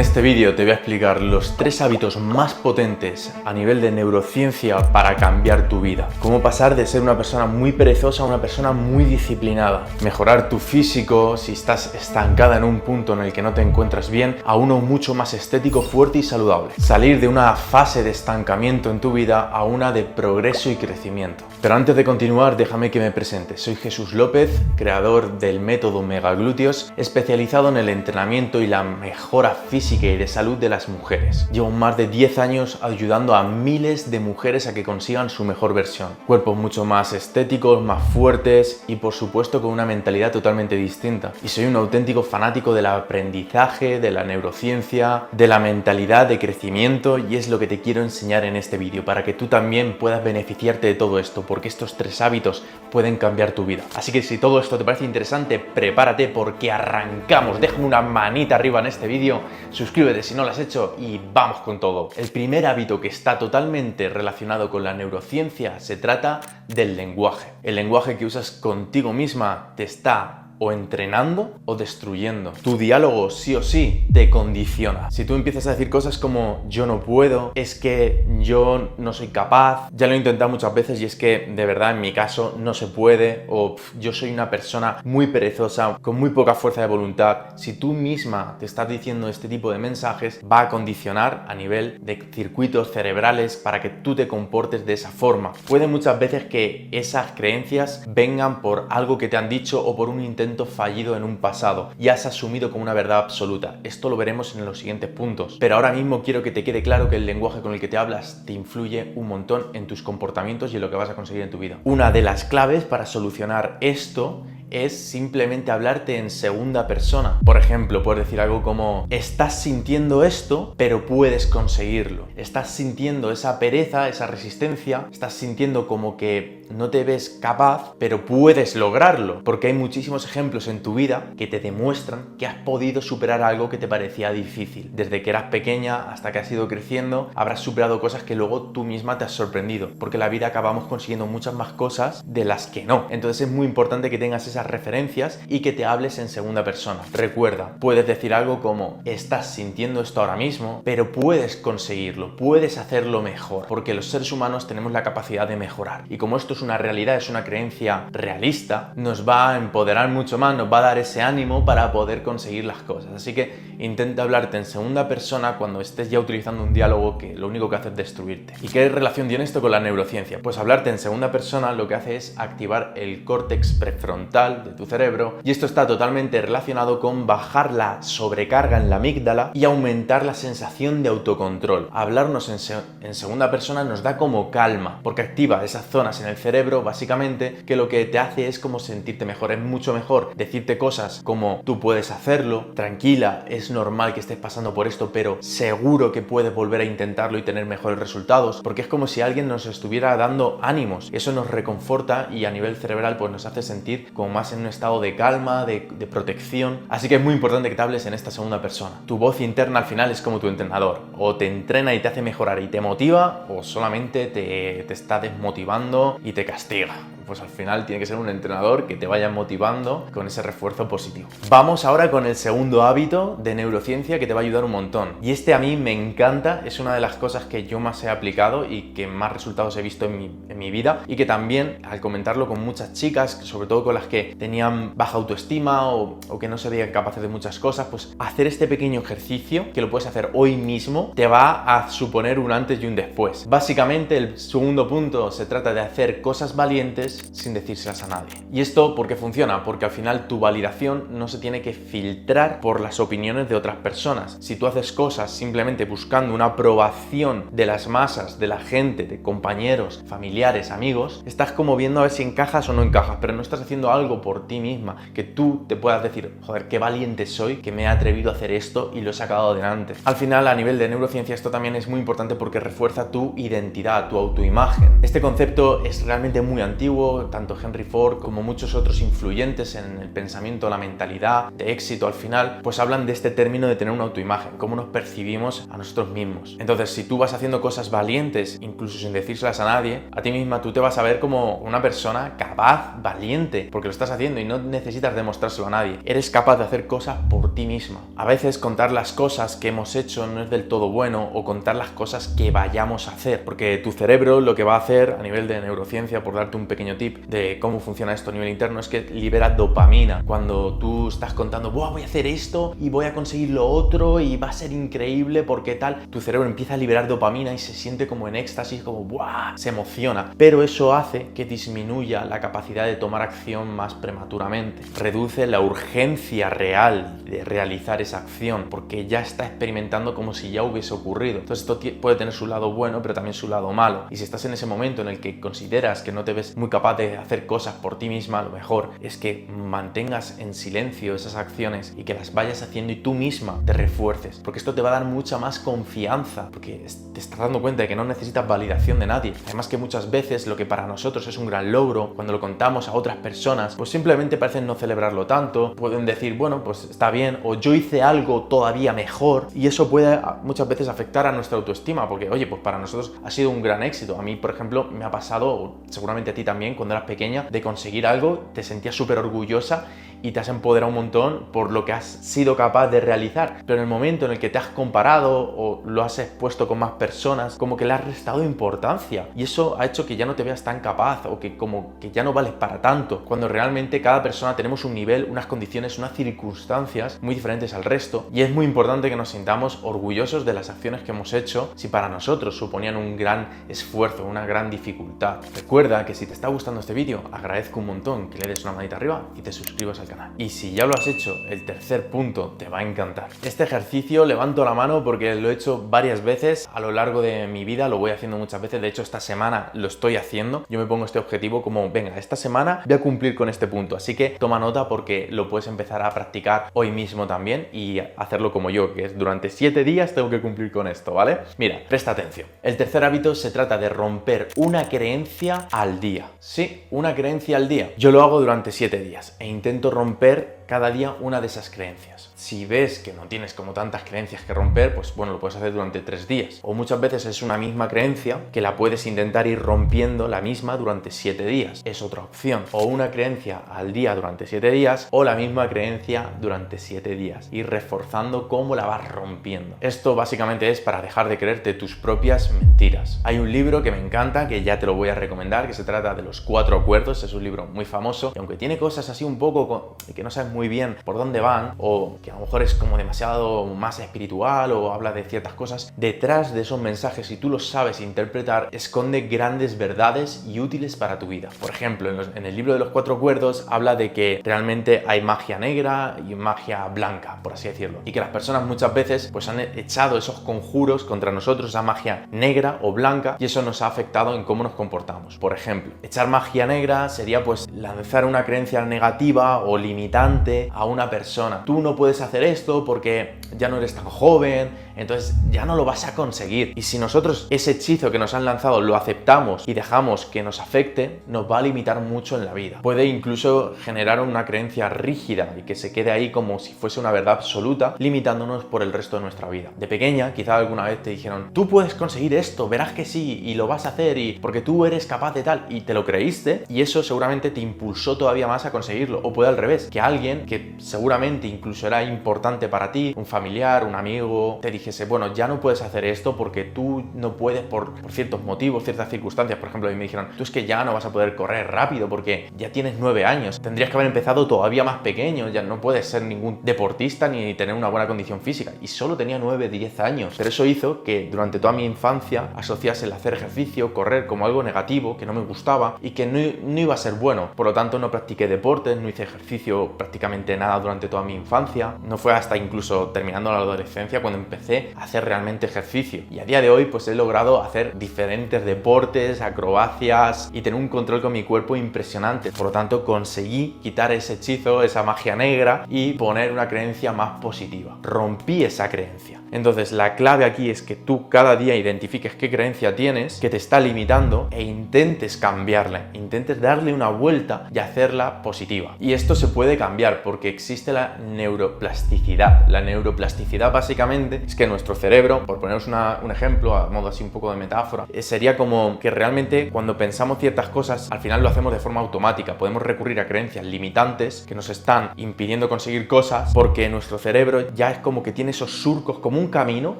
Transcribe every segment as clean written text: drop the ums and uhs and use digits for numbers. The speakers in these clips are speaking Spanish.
En este vídeo te voy a explicar los 3 hábitos más potentes a nivel de neurociencia para cambiar tu vida. Cómo pasar de ser una persona muy perezosa a una persona muy disciplinada. Mejorar tu físico si estás estancada en un punto en el que no te encuentras bien, a uno mucho más estético, fuerte y saludable. Salir de una fase de estancamiento en tu vida a una de progreso y crecimiento. Pero antes de continuar, déjame que me presente. Soy Jesús López, creador del método Megaglúteos, especializado en el entrenamiento y la mejora física y de salud de las mujeres. Llevo más de 10 años ayudando a miles de mujeres a que consigan su mejor versión. Cuerpos mucho más estéticos, más fuertes y por supuesto con una mentalidad totalmente distinta. Y soy un auténtico fanático del aprendizaje, de la neurociencia, de la mentalidad de crecimiento, y es lo que te quiero enseñar en este vídeo para que tú también puedas beneficiarte de todo esto, porque estos 3 hábitos pueden cambiar tu vida. Así que si todo esto te parece interesante, prepárate porque arrancamos. Déjame una manita arriba en este vídeo, suscríbete si no lo has hecho y vamos con todo. El primer hábito que está totalmente relacionado con la neurociencia se trata del lenguaje. El lenguaje que usas contigo misma te está o entrenando o destruyendo. Tu diálogo sí o sí te condiciona. Si tú empiezas a decir cosas como yo no puedo, es que yo no soy capaz, ya lo he intentado muchas veces y es que de verdad en mi caso no se puede, o yo soy una persona muy perezosa, con muy poca fuerza de voluntad. Si tú misma te estás diciendo este tipo de mensajes, va a condicionar a nivel de circuitos cerebrales para que tú te comportes de esa forma. Puede muchas veces que esas creencias vengan por algo que te han dicho o por un intento fallido en un pasado y has asumido como una verdad absoluta. Esto lo veremos en los siguientes puntos, pero ahora mismo quiero que te quede claro que el lenguaje con el que te hablas te influye un montón en tus comportamientos y en lo que vas a conseguir en tu vida. Una de las claves para solucionar esto es simplemente hablarte en segunda persona. Por ejemplo, puedes decir algo como: estás sintiendo esto, pero puedes conseguirlo. Estás sintiendo esa pereza, esa resistencia, estás sintiendo como que no te ves capaz, pero puedes lograrlo. Porque hay muchísimos ejemplos en tu vida que te demuestran que has podido superar algo que te parecía difícil. Desde que eras pequeña hasta que has ido creciendo, habrás superado cosas que luego tú misma te has sorprendido. Porque en la vida acabamos consiguiendo muchas más cosas de las que no. Entonces es muy importante que tengas esa referencias y que te hables en segunda persona. Recuerda, puedes decir algo como: estás sintiendo esto ahora mismo, pero puedes conseguirlo, puedes hacerlo mejor, porque los seres humanos tenemos la capacidad de mejorar. Y como esto es una realidad, es una creencia realista, nos va a empoderar mucho más, nos va a dar ese ánimo para poder conseguir las cosas. Así que intenta hablarte en segunda persona cuando estés ya utilizando un diálogo que lo único que hace es destruirte. ¿Y qué relación tiene esto con la neurociencia? Pues hablarte en segunda persona lo que hace es activar el córtex prefrontal de tu cerebro, y esto está totalmente relacionado con bajar la sobrecarga en la amígdala y aumentar la sensación de autocontrol. Hablarnos en segunda persona nos da como calma, porque activa esas zonas en el cerebro básicamente que lo que te hace es como sentirte mejor. Es mucho mejor decirte cosas como: tú puedes hacerlo, tranquila, es normal que estés pasando por esto, pero seguro que puedes volver a intentarlo y tener mejores resultados, porque es como si alguien nos estuviera dando ánimos. Eso nos reconforta y a nivel cerebral pues nos hace sentir como más en un estado de calma, de protección. Así que es muy importante que te hables en esta segunda persona. Tu voz interna al final es como tu entrenador. O te entrena y te hace mejorar y te motiva, o solamente te está desmotivando y te castiga. Pues al final tiene que ser un entrenador que te vaya motivando con ese refuerzo positivo. Vamos ahora con el segundo hábito de neurociencia que te va a ayudar un montón. Y este a mí me encanta, es una de las cosas que yo más he aplicado y que más resultados he visto en mi vida, y que también al comentarlo con muchas chicas, sobre todo con las que tenían baja autoestima o que no se veían capaces de muchas cosas, pues hacer este pequeño ejercicio, que lo puedes hacer hoy mismo, te va a suponer un antes y un después. Básicamente el segundo punto se trata de hacer cosas valientes sin decírselas a nadie. ¿Y esto por qué funciona? Porque al final tu validación no se tiene que filtrar por las opiniones de otras personas. Si tú haces cosas simplemente buscando una aprobación de las masas, de la gente, de compañeros, familiares, amigos, estás como viendo a ver si encajas o no encajas, pero no estás haciendo algo por ti misma, que tú te puedas decir: joder, qué valiente soy, que me he atrevido a hacer esto y lo he sacado adelante. Al final, a nivel de neurociencia, esto también es muy importante porque refuerza tu identidad, tu autoimagen. Este concepto es realmente muy antiguo, psicólogo, tanto Henry Ford como muchos otros influyentes en el pensamiento, la mentalidad de éxito al final, pues hablan de este término de tener una autoimagen, cómo nos percibimos a nosotros mismos. Entonces, si tú vas haciendo cosas valientes, incluso sin decírselas a nadie, a ti misma tú te vas a ver como una persona capaz, valiente, porque lo estás haciendo y no necesitas demostrárselo a nadie. Eres capaz de hacer cosas por ti misma. A veces contar las cosas que hemos hecho no es del todo bueno, o contar las cosas que vayamos a hacer, porque tu cerebro lo que va a hacer a nivel de neurociencia, por darte un pequeño tip de cómo funciona esto a nivel interno, es que libera dopamina. Cuando tú estás contando, ¡buah, voy a hacer esto y voy a conseguir lo otro y va a ser increíble porque tal! Tu cerebro empieza a liberar dopamina y se siente como en éxtasis, como ¡buah! Se emociona. Pero eso hace que disminuya la capacidad de tomar acción más prematuramente. Reduce la urgencia real de realizar esa acción, porque ya está experimentando como si ya hubiese ocurrido. Entonces esto puede tener su lado bueno, pero también su lado malo. Y si estás en ese momento en el que consideras que no te ves muy capaz de hacer cosas por ti misma, lo mejor es que mantengas en silencio esas acciones y que las vayas haciendo y tú misma te refuerces, porque esto te va a dar mucha más confianza, porque te estás dando cuenta de que no necesitas validación de nadie. Además que muchas veces lo que para nosotros es un gran logro, cuando lo contamos a otras personas, pues simplemente parecen no celebrarlo tanto, pueden decir, bueno, pues está bien, o yo hice algo todavía mejor, y eso puede muchas veces afectar a nuestra autoestima, porque oye, pues para nosotros ha sido un gran éxito. A mí, por ejemplo, me ha pasado, seguramente a ti también, cuando eras pequeña, de conseguir algo, te sentías súper orgullosa y te has empoderado un montón por lo que has sido capaz de realizar. Pero en el momento en el que te has comparado o lo has expuesto con más personas, como que le has restado importancia. Y eso ha hecho que ya no te veas tan capaz o que como que ya no vales para tanto. Cuando realmente cada persona tenemos un nivel, unas condiciones, unas circunstancias muy diferentes al resto. Y es muy importante que nos sintamos orgullosos de las acciones que hemos hecho si para nosotros suponían un gran esfuerzo, una gran dificultad. Recuerda que si te está gustando este vídeo, agradezco un montón que le des una manita arriba y te suscribas al canal. Y si ya lo has hecho, el tercer punto te va a encantar. Este ejercicio levanto la mano porque lo he hecho varias veces a lo largo de mi vida, lo voy haciendo muchas veces, de hecho esta semana lo estoy haciendo. Yo me pongo este objetivo como, venga, esta semana voy a cumplir con este punto, así que toma nota porque lo puedes empezar a practicar hoy mismo también y hacerlo como yo, que es durante 7 días tengo que cumplir con esto, ¿vale? Mira, presta atención. El tercer hábito se trata de romper una creencia al día. Sí, una creencia al día. Yo lo hago durante 7 días e intento romper cada día una de esas creencias. Si ves que no tienes como tantas creencias que romper, pues bueno, lo puedes hacer durante 3 días. O muchas veces es una misma creencia que la puedes intentar ir rompiendo la misma durante 7 días. Es otra opción. O una creencia al día durante 7 días o la misma creencia durante 7 días. Ir reforzando cómo la vas rompiendo. Esto básicamente es para dejar de creerte tus propias mentiras. Hay un libro que me encanta, que ya te lo voy a recomendar, que se trata de los 4 acuerdos. Es un libro muy famoso y aunque tiene cosas así un poco que no sabes muy bien por dónde van, o que a lo mejor es como demasiado más espiritual o habla de ciertas cosas, detrás de esos mensajes, si tú los sabes interpretar, esconde grandes verdades y útiles para tu vida. Por ejemplo, en el libro de los 4 acuerdos habla de que realmente hay magia negra y magia blanca, por así decirlo, y que las personas muchas veces pues han echado esos conjuros contra nosotros, esa magia negra o blanca, y eso nos ha afectado en cómo nos comportamos. Por ejemplo, echar magia negra sería pues lanzar una creencia negativa o limitante a una persona. Tú no puedes hacer esto porque ya no eres tan joven, entonces ya no lo vas a conseguir. Y si nosotros ese hechizo que nos han lanzado lo aceptamos y dejamos que nos afecte, nos va a limitar mucho en la vida. Puede incluso generar una creencia rígida y que se quede ahí como si fuese una verdad absoluta, limitándonos por el resto de nuestra vida. De pequeña, quizá alguna vez te dijeron, tú puedes conseguir esto, verás que sí, y lo vas a hacer, y porque tú eres capaz de tal, y te lo creíste, y eso seguramente te impulsó todavía más a conseguirlo. O puede al revés, que alguien que seguramente incluso era importante para ti, un familiar, un amigo, te dijese, bueno, ya no puedes hacer esto porque tú no puedes por ciertos motivos, ciertas circunstancias. Por ejemplo, a mí me dijeron, tú es que ya no vas a poder correr rápido porque ya tienes 9 años, tendrías que haber empezado todavía más pequeño, ya no puedes ser ningún deportista ni tener una buena condición física. Y solo tenía 9, 10 años. Pero eso hizo que durante toda mi infancia asociase el hacer ejercicio, correr, como algo negativo, que no me gustaba y que no iba a ser bueno. Por lo tanto, no practiqué deportes, no hice ejercicio prácticamente nada durante toda mi infancia. No fue hasta incluso terminando la adolescencia cuando empecé a hacer realmente ejercicio. Y a día de hoy pues he logrado hacer diferentes deportes, acrobacias y tener un control con mi cuerpo impresionante. Por lo tanto, conseguí quitar ese hechizo, esa magia negra y poner una creencia más positiva. Rompí esa creencia. Entonces la clave aquí es que tú cada día identifiques qué creencia tienes que te está limitando e intentes cambiarla, intentes darle una vuelta y hacerla positiva. Y esto se puede cambiar porque existe la neuroplasticidad. La neuroplasticidad básicamente es que nuestro cerebro, por poneros un ejemplo a modo así un poco de metáfora, sería como que realmente cuando pensamos ciertas cosas al final lo hacemos de forma automática. Podemos recurrir a creencias limitantes que nos están impidiendo conseguir cosas porque nuestro cerebro ya es como que tiene esos surcos como un camino.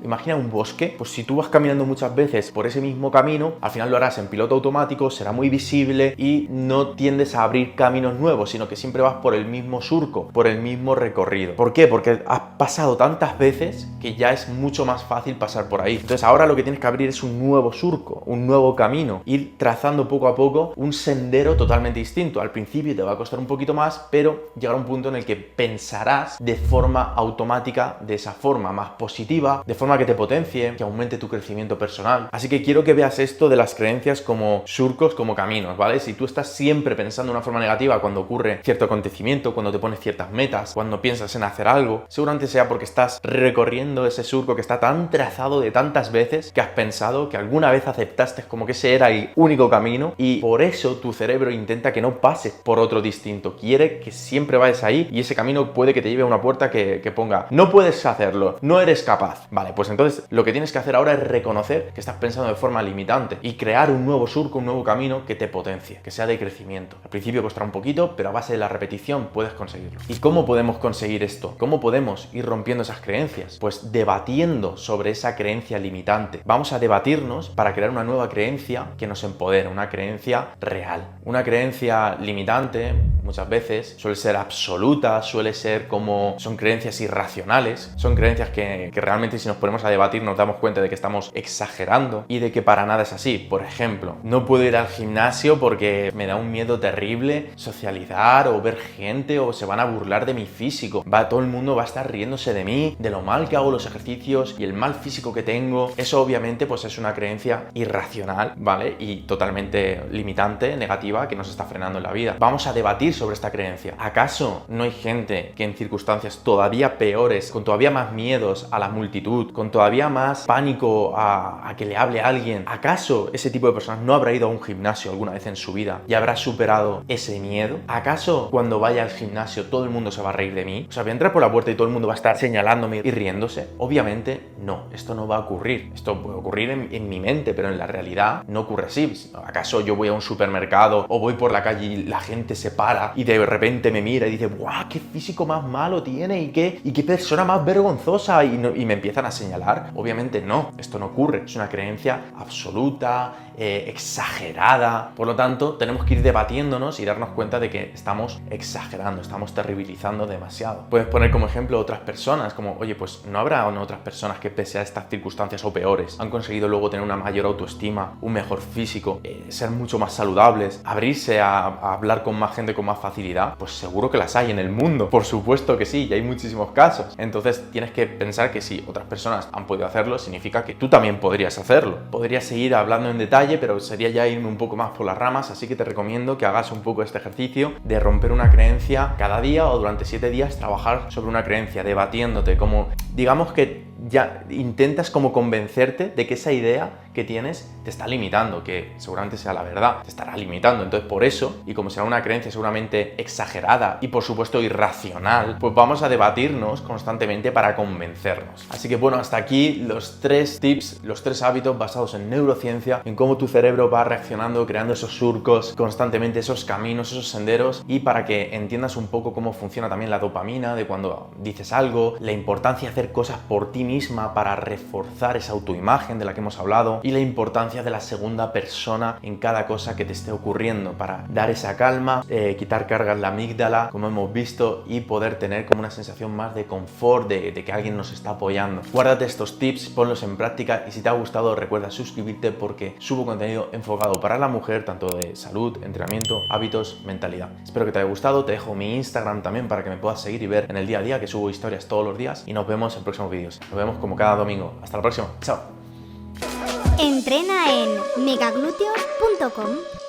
Imagina un bosque, pues si tú vas caminando muchas veces por ese mismo camino, al final lo harás en piloto automático, será muy visible y no tiendes a abrir caminos nuevos, sino que siempre vas por el mismo surco, por el mismo recorrido. ¿Por qué? Porque has pasado tantas veces que ya es mucho más fácil pasar por ahí. Entonces ahora lo que tienes que abrir es un nuevo surco, un nuevo camino, ir trazando poco a poco un sendero totalmente distinto. Al principio te va a costar un poquito más, pero llegará un punto en el que pensarás de forma automática, de esa forma más positiva, de forma que te potencie, que aumente tu crecimiento personal. Así que quiero que veas esto de las creencias como surcos, como caminos, ¿vale? Si tú estás siempre pensando de una forma negativa cuando ocurre cierto acontecimiento, cuando te pones ciertas metas, cuando piensas en hacer algo, seguramente sea porque estás recorriendo ese surco que está tan trazado de tantas veces que has pensado que alguna vez aceptaste como que ese era el único camino y por eso tu cerebro intenta que no pases por otro distinto. Quiere que siempre vayas ahí y ese camino puede que te lleve a una puerta que ponga no puedes hacerlo, no eres capaz. Vale, pues entonces lo que tienes que hacer ahora es reconocer que estás pensando de forma limitante y crear un nuevo surco, un nuevo camino que te potencie, que sea de crecimiento. Al principio costará un poquito, pero a base de la repetición puedes conseguirlo. ¿Y cómo podemos conseguir esto? ¿Cómo podemos ir rompiendo esas creencias? Pues debatiendo sobre esa creencia limitante. Vamos a debatirnos para crear una nueva creencia que nos empodere, una creencia real. Una creencia limitante muchas veces suele ser absoluta, suele ser como son creencias irracionales, son creencias que realmente si nos ponemos a debatir nos damos cuenta de que estamos exagerando y de que para nada es así. Por ejemplo, no puedo ir al gimnasio porque me da un miedo terrible socializar o ver gente o se van a burlar de mi físico. Todo el mundo va a estar riéndose de mí, de lo mal que hago los ejercicios y el mal físico que tengo. Eso obviamente pues es una creencia irracional, ¿vale? Y totalmente limitante, negativa, que nos está frenando en la vida. Vamos a debatir sobre esta creencia. ¿Acaso no hay gente que en circunstancias todavía peores, con todavía más miedos a la multitud, con todavía más pánico a que le hable a alguien, acaso ese tipo de personas no habrá ido a un gimnasio alguna vez en su vida y habrá superado ese miedo? ¿Acaso cuando vaya al gimnasio todo el mundo se va a reír de mí? O sea, voy a entrar por la puerta y todo el mundo va a estar señalándome y riéndose. Obviamente no, esto no va a ocurrir. Esto puede ocurrir en mi mente, pero en la realidad no ocurre así. ¿Acaso yo voy a un supermercado o voy por la calle y la gente se para y de repente me mira y dice ¡guau! ¡Qué físico más malo tiene! ¿Y qué persona más vergonzosa? Y me empiezan a señalar. Obviamente no, esto no ocurre. Es una creencia absoluta, exagerada. Por lo tanto, tenemos que ir debatiéndonos y darnos cuenta de que estamos exagerando, estamos terribilizando demasiado. Puedes poner como ejemplo otras personas, como, oye, pues no habrá otras personas que pese a estas circunstancias o peores, han conseguido luego tener una mayor autoestima, un mejor físico, ser mucho más saludables, abrirse a hablar con más gente con más facilidad. Pues seguro que las hay en el mundo, por supuesto que sí, y hay muchísimos casos. Entonces tienes que pensar que si otras personas han podido hacerlo, significa que tú también podrías hacerlo. Podrías seguir hablando en detalle, pero sería ya irme un poco más por las ramas, así que te recomiendo que hagas un poco este ejercicio de romper una creencia cada día o durante 7 días, trabajar sobre una creencia, debatiéndote, como digamos que ya intentas como convencerte de que esa idea que tienes te está limitando, que seguramente sea la verdad, te estará limitando. Entonces por eso, y como será una creencia seguramente exagerada y por supuesto irracional, pues vamos a debatirnos constantemente para convencernos. Así que bueno, hasta aquí los 3 tips, los 3 hábitos basados en neurociencia, en cómo tu cerebro va reaccionando, creando esos surcos constantemente, esos caminos, esos senderos, y para que entiendas un poco cómo funciona también la dopamina de cuando dices algo, la importancia de hacer cosas por ti misma para reforzar esa autoimagen de la que hemos hablado y la importancia de la segunda persona en cada cosa que te esté ocurriendo para dar esa calma, quitar cargas en la amígdala, como hemos visto, y poder tener como una sensación más de confort, de que alguien nos está apoyando. Guárdate estos tips, ponlos en práctica y si te ha gustado recuerda suscribirte porque subo contenido enfocado para la mujer, tanto de salud, entrenamiento, hábitos, mentalidad. Espero que te haya gustado, te dejo mi Instagram también para que me puedas seguir y ver en el día a día, que subo historias todos los días, y nos vemos en próximos vídeos. Nos vemos como cada domingo. Hasta la próxima. Chao. Entrena en megagluteos.com.